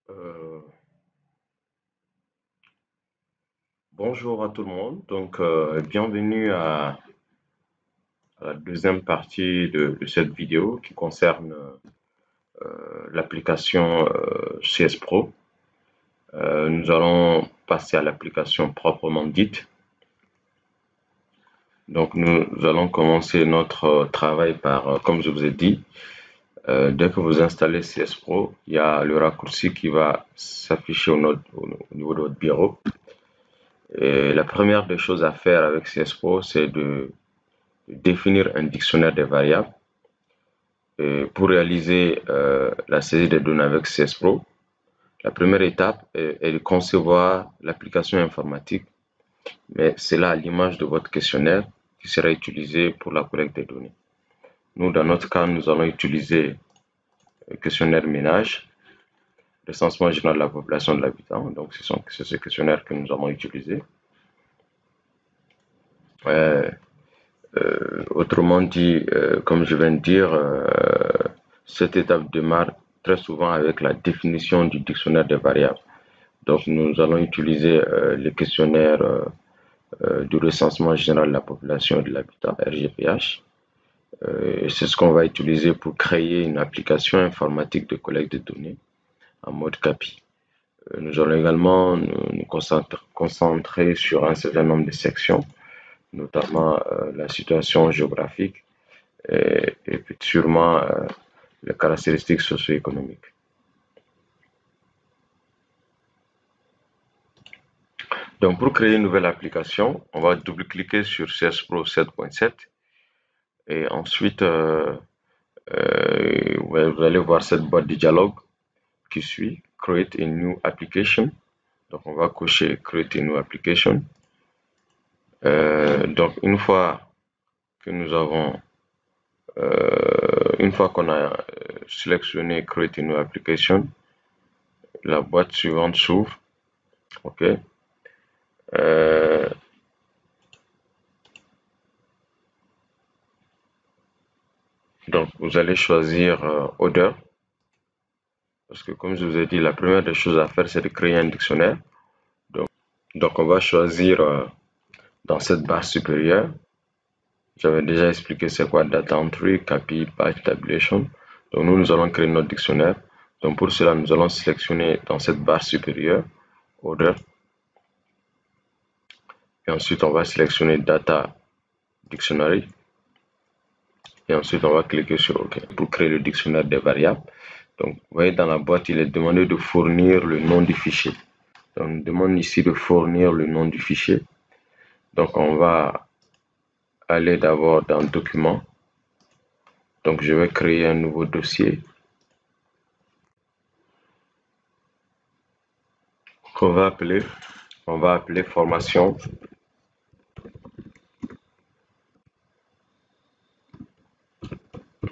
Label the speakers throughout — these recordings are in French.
Speaker 1: Euh, Bonjour à tout le monde. Bienvenue à la deuxième partie de cette vidéo qui concerne l'application CS Pro. Nous allons passer à l'application proprement dite. Donc, nous allons commencer notre travail par, comme je vous ai dit, dès que vous installez CS Pro, il y a le raccourci qui va s'afficher au niveau de votre bureau. Et la première des choses à faire avec CS Pro, c'est de définir un dictionnaire des variables. Et pour réaliser la saisie des données avec CS Pro, la première étape est de concevoir l'application informatique, mais c'est là à l'image de votre questionnaire qui sera utilisé pour la collecte des données. Nous, dans notre cas, nous allons utiliser le questionnaire ménage, recensement général de la population de l'habitant. Donc, c'est ce questionnaire que nous allons utiliser. Euh, Autrement dit, comme je viens de dire, cette étape démarre très souvent avec la définition du dictionnaire des variables. Donc, nous allons utiliser le questionnaire du recensement général de la population et de l'habitat, RGPH. C'est ce qu'on va utiliser pour créer une application informatique de collecte de données en mode CAPI. Nous allons également nous concentrer sur un certain nombre de sections, notamment la situation géographique et puis sûrement les caractéristiques socio-économiques. Donc, pour créer une nouvelle application, on va double-cliquer sur CS Pro 7.7 et ensuite, vous allez voir cette boîte de dialogue qui suit, Create a new application. Donc, on va cocher Create a new application. Donc, une fois qu'on a sélectionné Create a new application, la boîte suivante s'ouvre. OK. Euh, donc, vous allez choisir Order. Parce que comme je vous ai dit, la première des choses à faire, c'est de créer un dictionnaire. Donc on va choisir dans cette barre supérieure. J'avais déjà expliqué c'est quoi Data Entry, CAPI, Batch Tabulation. Donc nous allons créer notre dictionnaire. Donc pour cela, nous allons sélectionner dans cette barre supérieure, Order. Et ensuite, on va sélectionner Data Dictionary. Et ensuite, on va cliquer sur OK pour créer le dictionnaire des variables. Donc, vous voyez, dans la boîte, il est demandé de fournir le nom du fichier. Donc, on nous demande ici de fournir le nom du fichier. Donc, on va aller d'abord dans Documents. Donc, je vais créer un nouveau dossier qu'on va appeler, Formation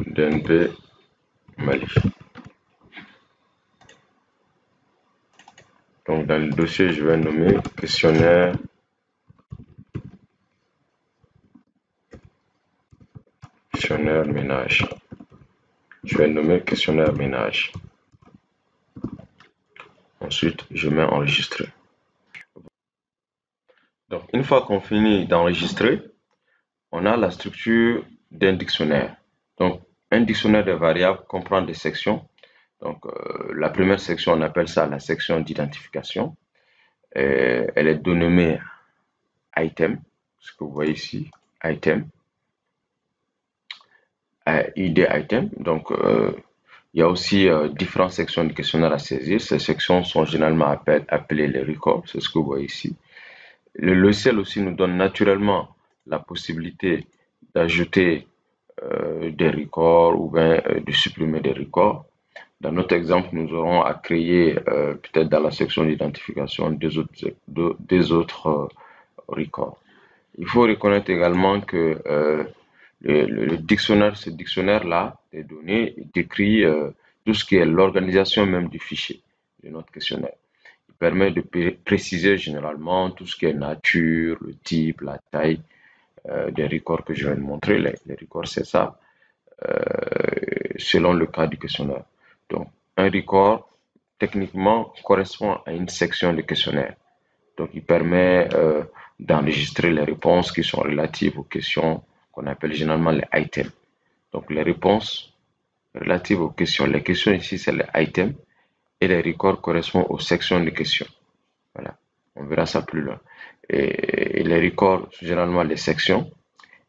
Speaker 1: DNP Mali. Donc, dans le dossier, je vais nommer questionnaire ménage. Je vais nommer questionnaire ménage. Ensuite, je mets enregistrer. Donc, une fois qu'on finit d'enregistrer, on a la structure d'un dictionnaire. Donc, un dictionnaire de variables comprend des sections. Donc, la première section, on appelle ça la section d'identification. Elle est dénommée item, ce que vous voyez ici, item, ID item. Donc, il y a aussi différentes sections du questionnaire à saisir. Ces sections sont généralement appelées les records, c'est ce que vous voyez ici. Le logiciel aussi nous donne naturellement la possibilité d'ajouter des records ou bien de supprimer des records. Dans notre exemple, nous aurons à créer peut-être dans la section d'identification des autres records. Il faut reconnaître également que le dictionnaire, ce dictionnaire-là des données décrit tout ce qui est l'organisation même du fichier de notre questionnaire. Il permet de préciser généralement tout ce qui est nature, le type, la taille des records que je viens de montrer. Les records, c'est ça, selon le cas du questionnaire. Donc, un record techniquement correspond à une section du questionnaire. Donc, il permet d'enregistrer les réponses qui sont relatives aux questions qu'on appelle généralement les items. Donc, les réponses relatives aux questions. Les questions ici, c'est les items et les records correspondent aux sections de questions. Voilà. On verra ça plus loin. Et les records, généralement les sections,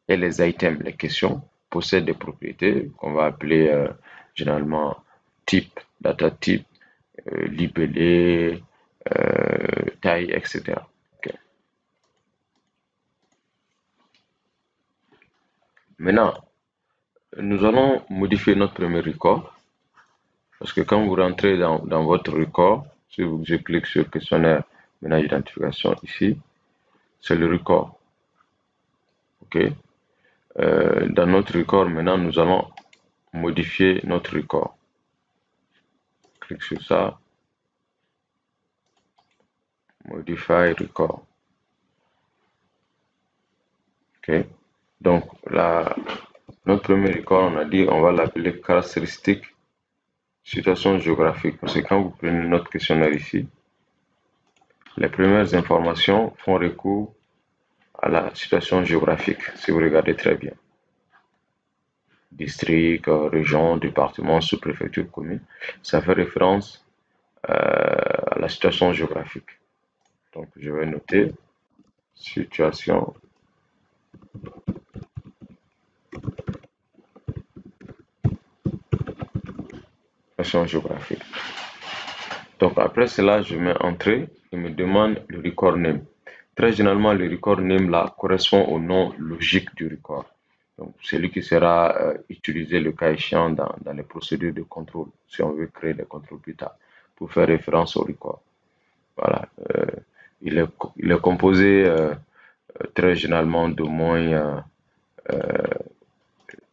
Speaker 1: et les items, les questions, possèdent des propriétés qu'on va appeler généralement type, data type, libellé, taille, etc. Ok. Maintenant, nous allons modifier notre premier record parce que quand vous rentrez dans votre record, si je clique sur questionnaire ménage d'identification ici, c'est le record. OK? Dans notre record, maintenant, nous allons modifier notre record. Clique sur ça, modify record. OK? Donc, notre premier record, on a dit, on va l'appeler caractéristique situation géographique. Parce que quand vous prenez notre questionnaire ici, les premières informations font recours à la situation géographique, si vous regardez très bien. District, région, département, sous-préfecture, commune, ça fait référence à la situation géographique. Donc, je vais noter situation géographique. Donc, après cela, je mets entrée et me demande le record name. Très généralement, le record name là correspond au nom logique du record. Donc, celui qui sera utilisé le cas échéant dans les procédures de contrôle, si on veut créer des contrôles plus tard, pour faire référence au record. Voilà. Il est composé très généralement d'au moins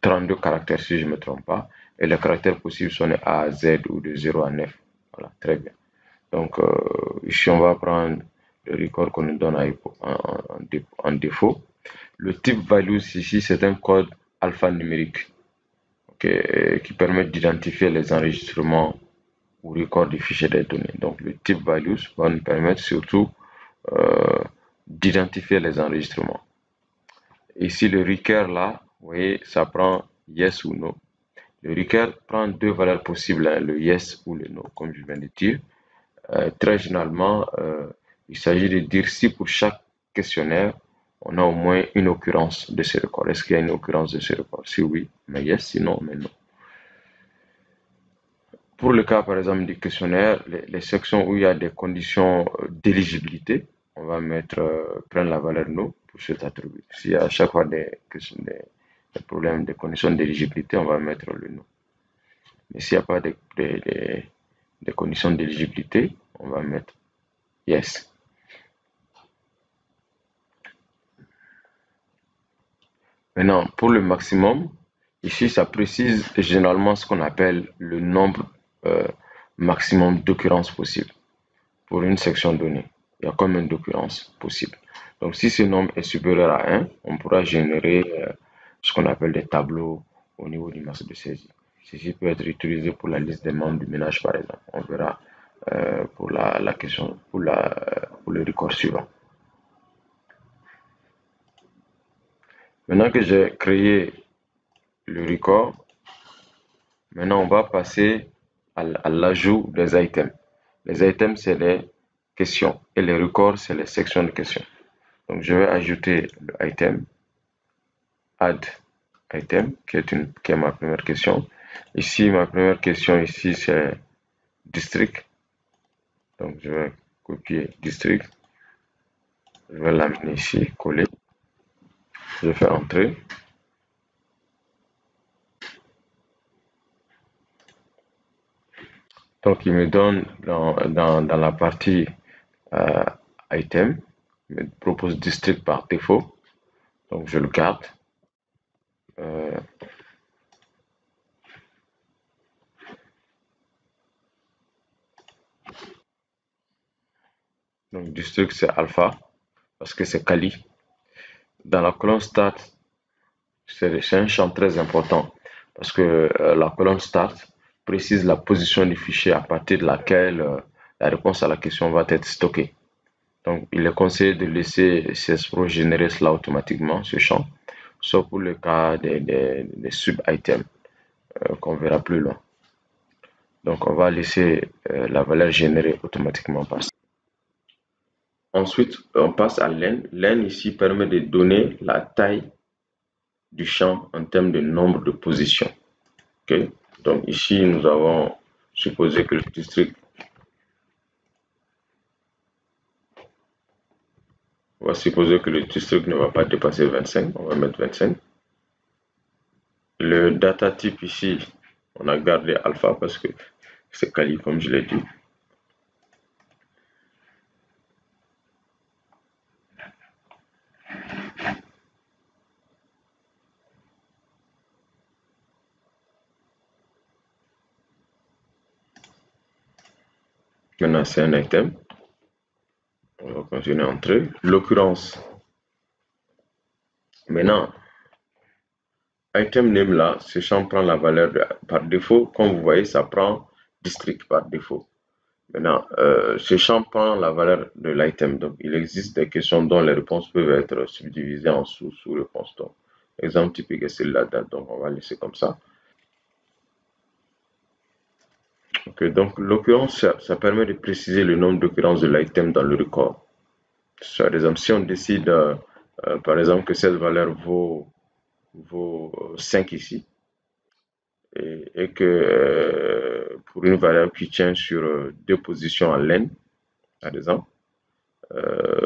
Speaker 1: 32 caractères, si je ne me trompe pas. Et les caractères possibles sont de A à Z ou de 0 à 9. Voilà, très bien. Donc, ici, on va prendre le record qu'on nous donne en défaut. Le type values ici, c'est un code alphanumérique qui permet d'identifier les enregistrements ou records du fichier des données. Donc, le type values va nous permettre surtout d'identifier les enregistrements. Ici, le require là, vous voyez, ça prend yes ou no. Le require prend deux valeurs possibles, hein, le yes ou le no, comme je viens de dire. Très généralement, il s'agit de dire si pour chaque questionnaire, on a au moins une occurrence de ce record. Est-ce qu'il y a une occurrence de ce record? Si oui, mais yes, sinon, mais non. Pour le cas, par exemple, du questionnaire, les sections où il y a des conditions d'éligibilité, on va prendre la valeur no pour cet attribut. S'il y a à chaque fois des problèmes de conditions d'éligibilité, on va mettre le no. Mais s'il n'y a pas de conditions d'éligibilité, on va mettre yes. Maintenant, pour le maximum, ici, ça précise généralement ce qu'on appelle le nombre maximum d'occurrences possibles pour une section donnée. Il y a combien d'occurrences possibles? Donc, si ce nombre est supérieur à 1, on pourra générer ce qu'on appelle des tableaux au niveau du masque de saisie. Ceci peut être utilisé pour la liste des membres du ménage, par exemple. On verra pour la question, pour le record suivant. Maintenant que j'ai créé le record, maintenant on va passer à l'ajout des items. Les items, c'est les questions et les records, c'est les sections de questions. Donc je vais ajouter le item, add item, qui est ma première question. Ici, ma première question ici, c'est district. Donc je vais copier district. Je vais l'amener ici, coller. Je fais entrer. Donc, il me donne dans la partie euh, item, il me propose district par défaut. Donc, je le garde. Euh, donc, district, c'est alpha parce que c'est Kali. Dans la colonne start, c'est un champ très important parce que la colonne start précise la position du fichier à partir de laquelle la réponse à la question va être stockée. Donc, il est conseillé de laisser CSPRO générer cela automatiquement, ce champ, sauf pour le cas des sub-items qu'on verra plus loin. Donc, on va laisser la valeur générée automatiquement par ça. Ensuite, on passe à len. Len ici permet de donner la taille du champ en termes de nombre de positions. Okay? Donc ici, nous avons supposé que le district, on va supposer que le district ne va pas dépasser 25. On va mettre 25. Le data type ici, on a gardé alpha parce que c'est quali comme je l'ai dit. Maintenant, c'est un item. On va continuer à entrer. L'occurrence. Maintenant, item name là, ce champ prend la valeur par défaut. Comme vous voyez, ça prend district par défaut. Maintenant, ce champ prend la valeur de l'item. Donc, il existe des questions dont les réponses peuvent être subdivisées en sous-réponses. Donc, exemple typique est celle-là. Donc, on va laisser comme ça. Ok, donc l'occurrence, ça permet de préciser le nombre d'occurrences de l'item dans le record. Par exemple, si on décide, par exemple, que cette valeur vaut 5 ici, et que pour une variable qui tient sur deux positions en len, par exemple,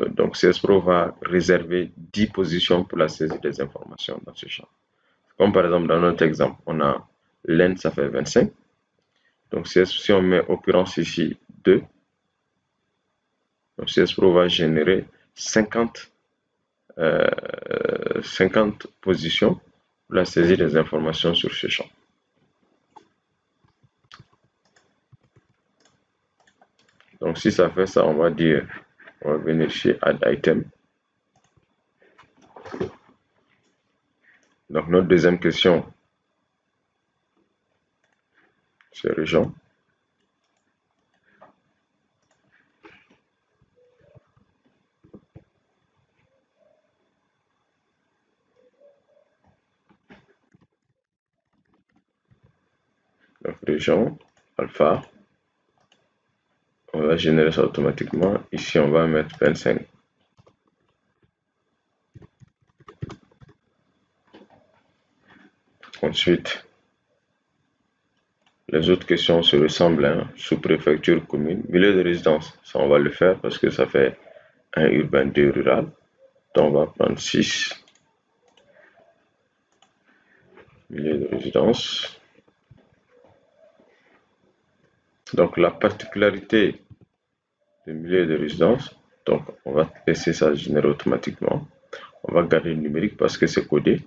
Speaker 1: donc CSPRO va réserver 10 positions pour la saisie des informations dans ce champ. Comme par exemple dans notre exemple, on a len, ça fait 25. Donc si on met occurrence ici 2, donc CSPRO va générer 50 positions pour la saisie des informations sur ce champ. Donc si ça fait ça, on va dire, on va venir chez add item. Donc notre deuxième question, c'est région. Donc région, alpha. On va générer ça automatiquement. Ici, on va mettre 25. Ensuite, les autres questions se ressemblent, hein. Sous-préfecture, commune, milieu de résidence. Ça, on va le faire parce que ça fait un urbain, 2 rural. Donc, on va prendre 6. Milieu de résidence. Donc, la particularité du milieu de résidence, donc, on va laisser ça générer automatiquement. On va garder le numérique parce que c'est codé.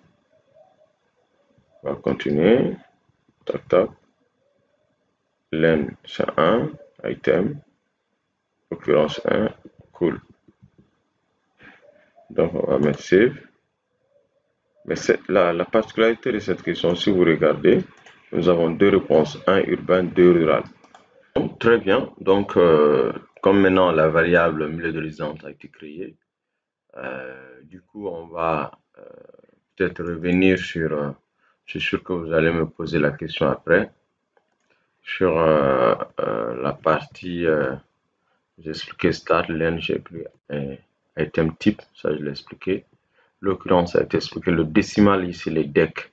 Speaker 1: On va continuer. Tac, tac. Len, c'est 1. Item. Occurrence 1. Cool. Donc, on va mettre save. Mais la particularité de cette question, si vous regardez, nous avons deux réponses, un urbain, deux rural. Donc, très bien. Donc, comme maintenant la variable milieu de résidence a été créée, du coup, on va peut-être revenir sur, je suis sûr que vous allez me poser la question après, sur la partie, j'ai expliqué start, len, j'ai pris un item type, ça je l'ai expliqué. L'occurrence a été expliqué, le décimal ici, les dec.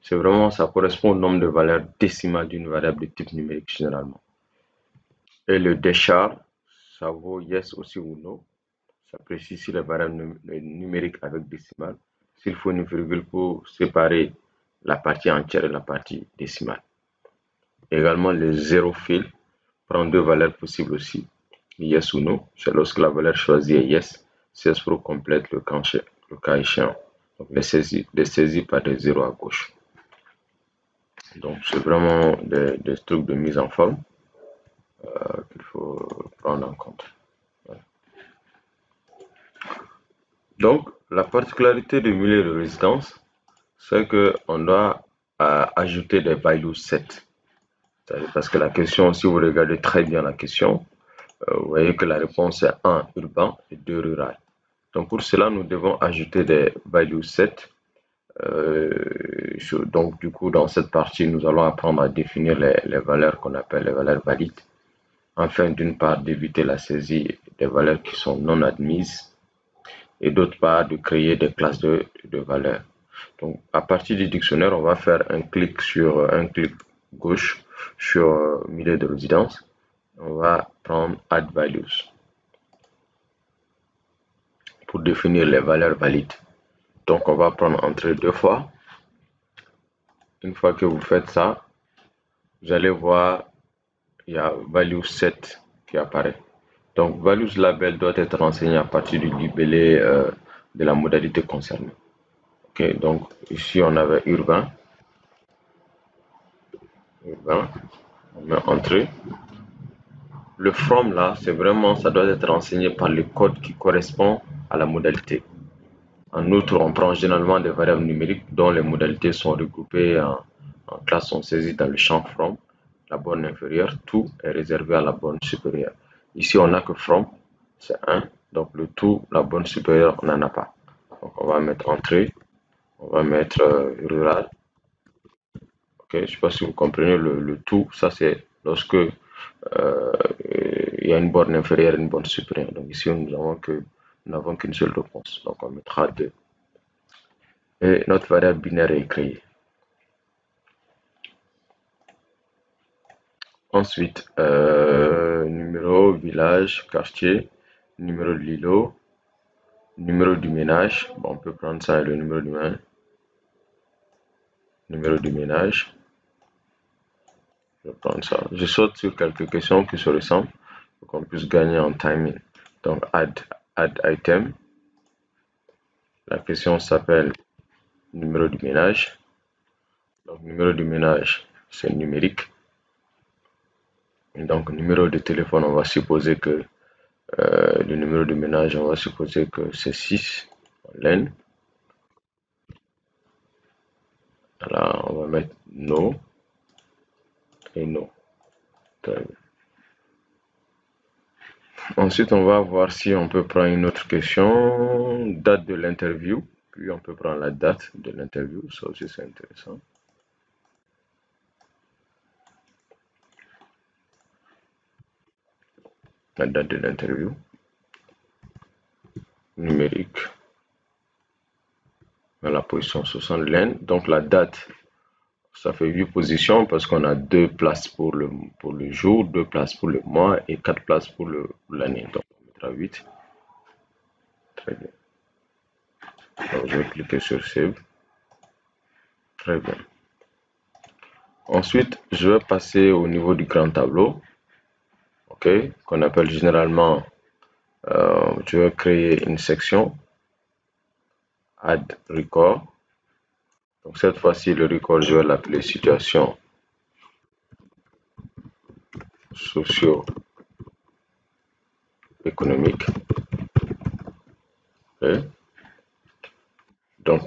Speaker 1: C'est vraiment, ça correspond au nombre de valeurs décimales d'une variable de type numérique généralement. Et le déchar, ça vaut yes aussi ou no. Ça précise si la variable numérique avec décimale. S'il faut une virgule pour séparer la partie entière et la partie décimale. Également, le zéro fil prend deux valeurs possibles aussi. Yes ou no. C'est lorsque la valeur choisie est yes. CSPRO complète le cas échéant. Donc, les saisies par des zéros à gauche. Donc, c'est vraiment des trucs de mise en forme qu'il faut prendre en compte. Voilà. Donc, la particularité du milieu de résidence, c'est qu'on doit ajouter des value set. Parce que la question, si vous regardez très bien la question, vous voyez que la réponse est 1 urbain et 2 rural. Donc pour cela, nous devons ajouter des value set. Donc du coup, dans cette partie, nous allons apprendre à définir les valeurs qu'on appelle les valeurs valides, afin d'une part d'éviter la saisie des valeurs qui sont non admises et d'autre part de créer des classes de valeurs. Donc à partir du dictionnaire, on va faire un clic gauche sur milieu de résidence. On va prendre add values pour définir les valeurs valides. Donc on va prendre entrée 2 fois. Une fois que vous faites ça, vous allez voir il y a value set qui apparaît. Donc values label doit être renseigné à partir du libellé de la modalité concernée. Ok, donc ici on avait urbain, on met entrée. Le from là, c'est vraiment, ça doit être renseigné par le code qui correspond à la modalité. En outre, on prend généralement des variables numériques dont les modalités sont regroupées en classes, sont saisies dans le champ from. La borne inférieure, tout est réservé à la borne supérieure. Ici, on n'a que from, c'est 1. Donc le tout, la borne supérieure, on n'en a pas. Donc on va mettre entrée, on va mettre rural. Ok, je ne sais pas si vous comprenez le tout. Ça, c'est lorsque il y a une borne inférieure et une borne supérieure. Donc ici, nous n'avons qu'une seule réponse. Donc on mettra 2. Et notre variable binaire est créée. Ensuite, numéro, village, quartier, numéro de l'îlot, numéro du ménage. Bon, on peut prendre ça, le numéro du ménage. Numéro du ménage. Je vais prendre ça. Je saute sur quelques questions qui se ressemblent pour qu'on puisse gagner en timing. Donc, add item. La question s'appelle numéro du ménage. Donc, numéro du ménage, c'est numérique. Donc, numéro de téléphone, on va supposer que le numéro de ménage, on va supposer que c'est 6 en laine. Là, on va mettre no et no. Ensuite, on va voir si on peut prendre une autre question. Date de l'interview. Puis, on peut prendre la date de l'interview. Ça aussi, c'est intéressant. La date de l'interview. Numérique. Dans la position 60 laine. Donc, la date, ça fait 8 positions parce qu'on a 2 places pour le jour, 2 places pour le mois et 4 places pour l'année. Donc, on mettra 8. Très bien. Donc, je vais cliquer sur Save. Très bien. Ensuite, je vais passer au niveau du grand tableau, ok, qu'on appelle généralement, je vais créer une section, Add Record. Donc cette fois-ci, le record, je vais l'appeler situation socio-économique. Okay. Donc,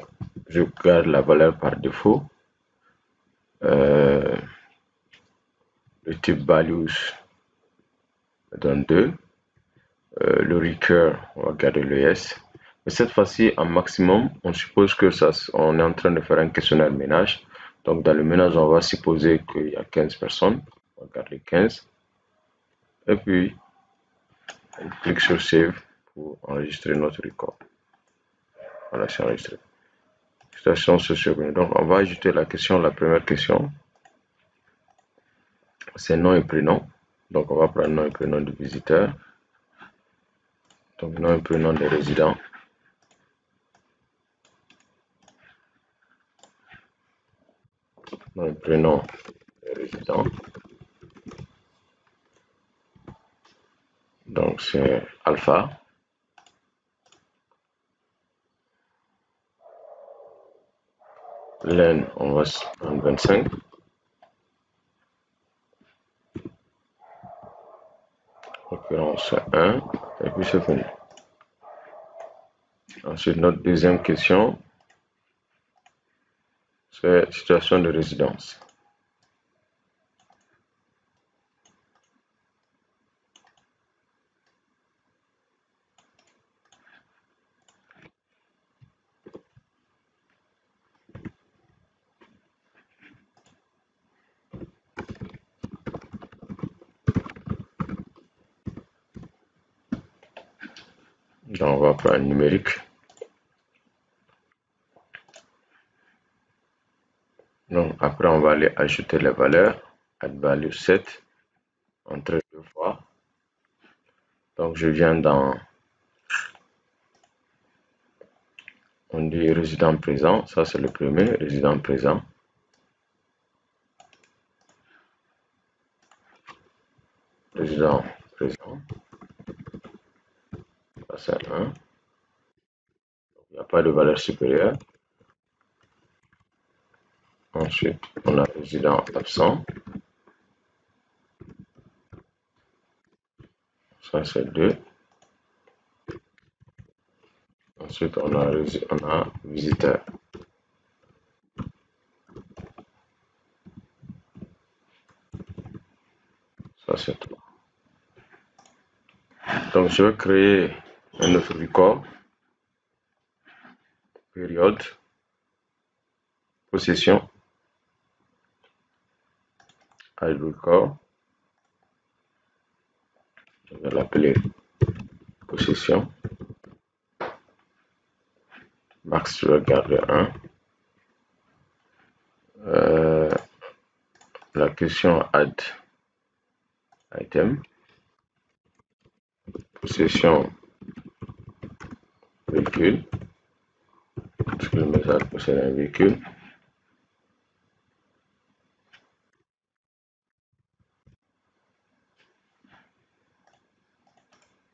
Speaker 1: je garde la valeur par défaut. Le type values me donne 2. Le recur, on va garder le S. Mais cette fois-ci, en maximum, on suppose que on est en train de faire un questionnaire ménage. Donc, dans le ménage, on va supposer qu'il y a 15 personnes. On va garder 15. Et puis, on clique sur Save pour enregistrer notre record. Voilà, c'est enregistré. Situation socio-économique. Donc, on va ajouter la première question. C'est nom et prénom. Donc, on va prendre nom et prénom du visiteur. Donc, nom et prénom des résidents. Nom et prénom des résidents. Donc, c'est alpha. Len, on va prendre 25. Occurrence 1. Et puis, c'est fini. Ensuite, notre deuxième question, c'est situation de résidence. Donc, on va prendre numérique. Donc, après, on va aller ajouter les valeurs. Add value 7. Entrer 2 fois. Donc, je viens dans, on dit résident présent. Ça, c'est le premier, résident présent. Résident présent. Ça, c'est 1. Il n'y a pas de valeur supérieure. Ensuite, on a résident absent. Ça, c'est 2. Ensuite, on a visiteur. Ça, c'est 3. Donc, je vais créer un autre record. Période. Possession. Add record. Je vais l'appeler possession. Max, je vais garder 1. La question add item. Possession véhicule. Parce que le message possède un véhicule.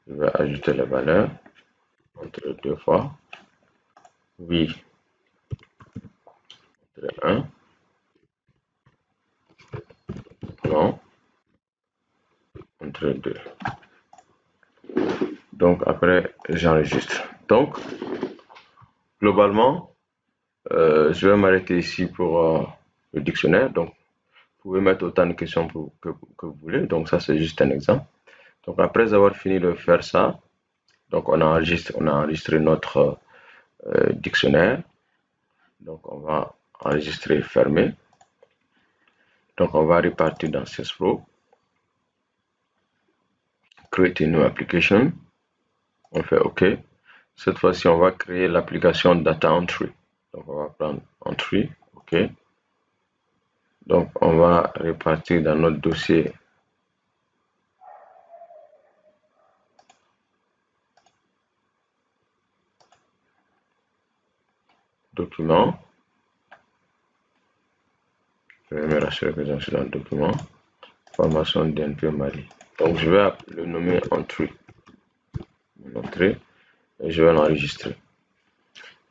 Speaker 1: Je vais ajouter la valeur entre 2 fois. Oui. Entre 1. Non. Entre 2. Donc après, j'enregistre. Donc, globalement, je vais m'arrêter ici pour le dictionnaire. Donc, vous pouvez mettre autant de questions que vous voulez. Donc, ça, c'est juste un exemple. Donc, après avoir fini de faire ça, donc on a enregistré notre dictionnaire. Donc, on va enregistrer fermer. Donc, on va repartir dans CSPro. Create a new application. On fait OK. Cette fois-ci, on va créer l'application Data Entry. Donc, on va prendre Entry. OK. Donc, on va repartir dans notre dossier. Document. Je vais me rassurer que je suis dans le document. Formation DNP Mali. Donc, je vais le nommer Entry. Entry. Et je vais l'enregistrer.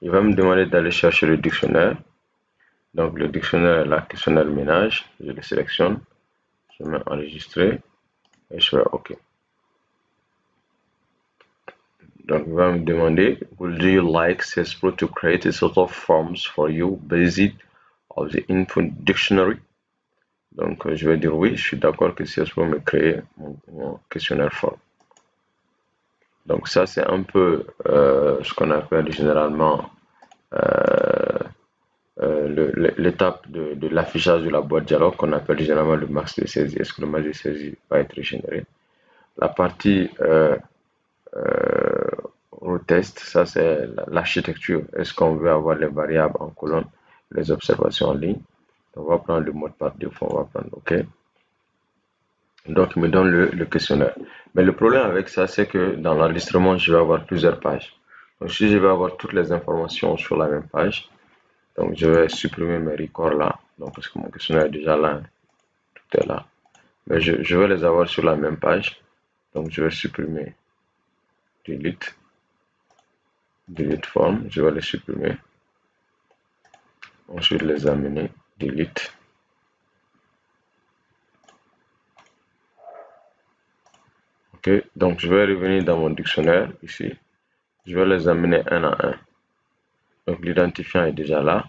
Speaker 1: Il va me demander d'aller chercher le dictionnaire. Donc, le dictionnaire est là, questionnaire ménage. Je le sélectionne. Je mets enregistrer. Et je fais OK. Donc, il va me demander, would you like CSPro to create a set of forms for you based on the input dictionary? Donc, je vais dire oui, je suis d'accord que CSPro me crée mon questionnaire form. Donc, ça, c'est un peu ce qu'on appelle généralement l'étape de l'affichage de la boîte dialogue qu'on appelle généralement le max de saisie. Est-ce que le max de saisie va être généré? La partie test, ça c'est l'architecture. Est-ce qu'on veut avoir les variables en colonne, les observations en ligne? On va prendre le mode par défaut, on va prendre OK. Donc il me donne le questionnaire. Mais le problème avec ça, c'est que dans l'enregistrement, je vais avoir plusieurs pages. Donc si je vais avoir toutes les informations sur la même page, donc je vais supprimer mes records là. Donc parce que mon questionnaire est déjà là, tout est là. Mais je vais les avoir sur la même page. Donc je vais supprimer delete. Delete form, je vais les supprimer. Ensuite les amener, delete. Ok, donc je vais revenir dans mon dictionnaire ici. Je vais les amener un à un. Donc l'identifiant est déjà là.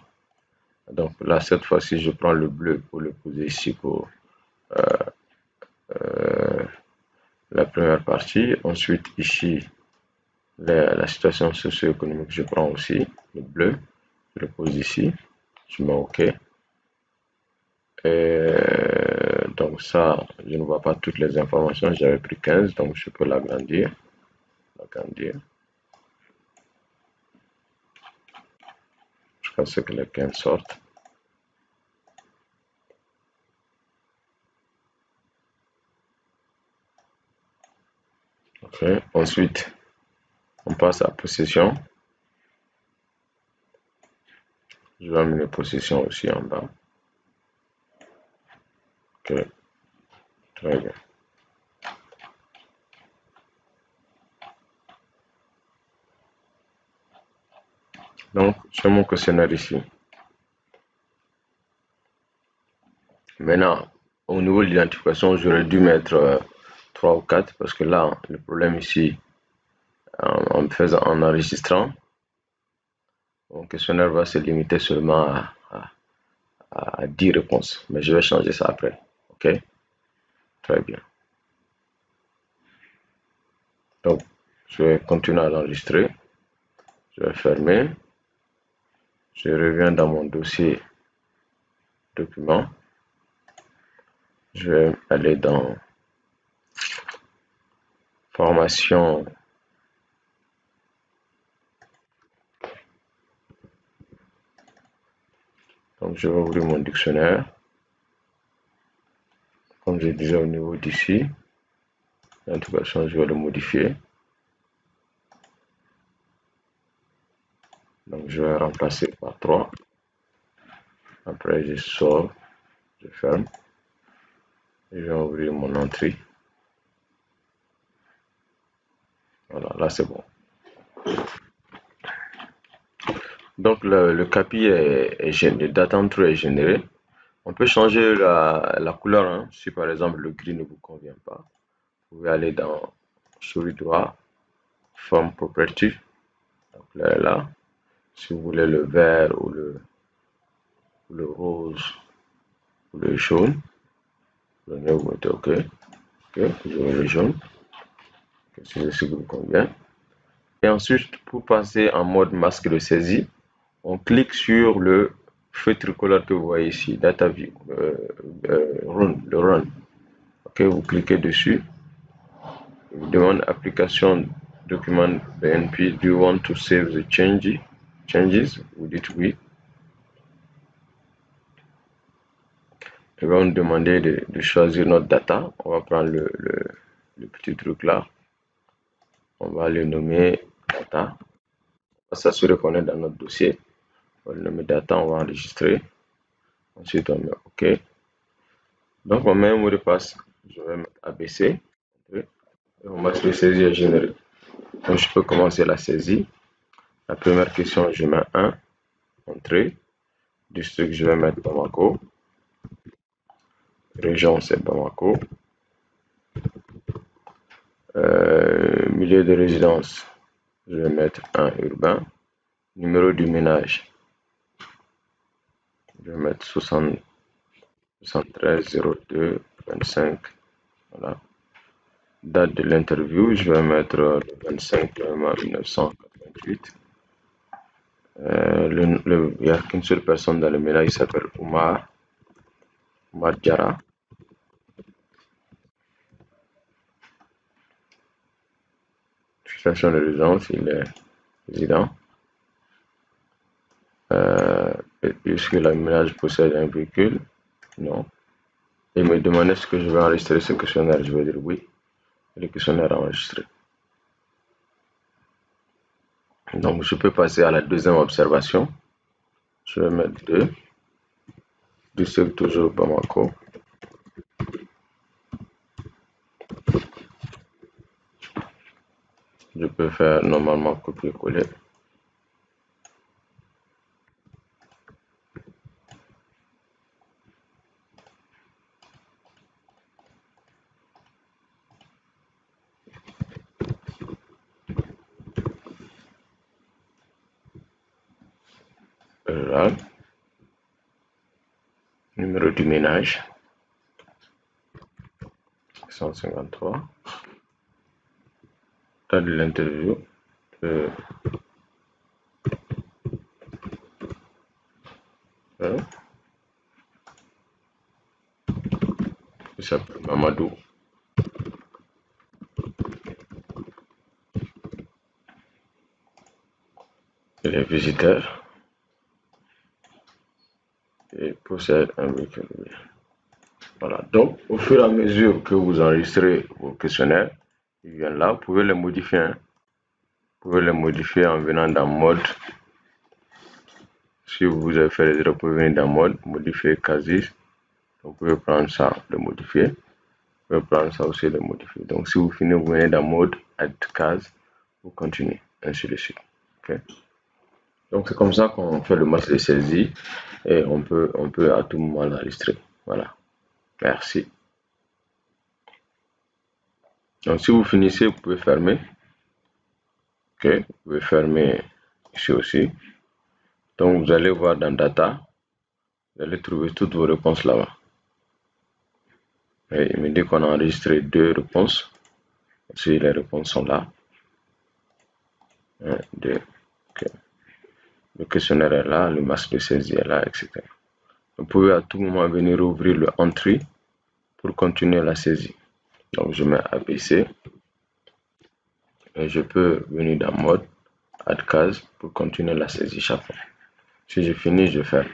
Speaker 1: Donc là, cette fois-ci, je prends le bleu pour le poser ici pour la première partie. Ensuite, ici, la situation socio-économique, je prends aussi le bleu. Je le pose ici. Je mets OK. Et donc ça, je ne vois pas toutes les informations. J'avais pris 15, donc je peux l'agrandir. jusqu'à ce que les 15 sortent. Ok, ensuite, on passe à possession. Je vais amener possession aussi en bas. Ok, très bien. Donc, c'est mon questionnaire ici. Maintenant, au niveau de l'identification, j'aurais dû mettre 3 ou 4 parce que là, le problème ici, en enregistrant, mon questionnaire va se limiter seulement à 10 réponses. Mais je vais changer ça après. Ok? Très bien. Donc, je vais continuer à l'enregistrer. Je vais fermer. Je reviens dans mon dossier document. Je vais aller dans formation. Donc, je vais ouvrir mon dictionnaire. Comme je disais au niveau d'ici, l'intégration, je vais le modifier. Donc, je vais remplacer par 3. Après, je sors, je ferme. Je vais ouvrir mon entrée. Voilà, là c'est bon. Donc, le CAPI le data entry est généré. On peut changer la couleur, hein. Si par exemple le gris ne vous convient pas, vous pouvez aller dans souris droit, form property. Donc là, si vous voulez le vert ou le rose ou le jaune, vous mettez OK. OK, vous avez le jaune. C'est ce qui vous convient. Et ensuite, pour passer en mode masque de saisie, on clique sur le feu tricolore que vous voyez ici, Data View, le Run. Ok, vous cliquez dessus. Il vous demande application document BNP. Do you want to save the changes? Vous dites oui. Il va nous demander de choisir notre data. On va prendre le petit truc là. On va le nommer data. On va s'assurer qu'on est dans notre dossier. On va le nommer data, on va enregistrer. Ensuite, on met OK. Donc, on met un mot de passe. Je vais mettre ABC. Et on marque de saisie est généré. Donc, je peux commencer la saisie. La première question, je mets 1. Entrée. District, je vais mettre Bamako. Région, c'est Bamako. Milieu de résidence, je vais mettre 1 urbain. Numéro du ménage, je vais mettre 73 02 25. Voilà. Date de l'interview, je vais mettre le 25 novembre 1988. Il n'y a qu'une seule personne dans le ménage, il s'appelle Oumar Diarra. Situation de résidence, il est résident. Est-ce que le ménage possède un véhicule? Non. Il me demandait est-ce que je vais enregistrer ce questionnaire. Je vais dire oui. Le questionnaire est enregistré. Donc, je peux passer à la deuxième observation. Je vais mettre 2. District toujours Bamako. Je peux faire normalement copier-coller. Là. Numéro du ménage. 153. Date de l'interview. Il s'appelle Mamadou. Il est visiteur. et possède un véhicule. Voilà. Donc, au fur et à mesure que vous enregistrez vos questionnaires, ils viennent là. Vous pouvez les modifier. Hein. Vous pouvez les modifier en venant dans mode. Si vous avez fait les erreurs, vous pouvez venir dans mode, modifier Casis. Vous pouvez prendre ça, le modifier. Vous pouvez prendre ça aussi, le modifier. Donc, si vous finissez, vous venez dans mode, add case, vous continuez, ainsi de suite. Okay. Donc, c'est comme ça qu'on fait le match de saisie et on peut à tout moment l'enregistrer. Voilà. Merci. Donc, si vous finissez, vous pouvez fermer. Ok, vous pouvez fermer ici aussi. Donc, vous allez voir dans Data, vous allez trouver toutes vos réponses là-bas. Et il me dit qu'on a enregistré 2 réponses. Si les réponses sont là. 1, 2. Okay. Le questionnaire est là, le masque de saisie est là, etc. Vous pouvez à tout moment venir ouvrir le Entry pour continuer la saisie. Donc, je mets ABC. Et je peux venir dans mode Add case pour continuer la saisie chaque fois. Si je finis, je ferme.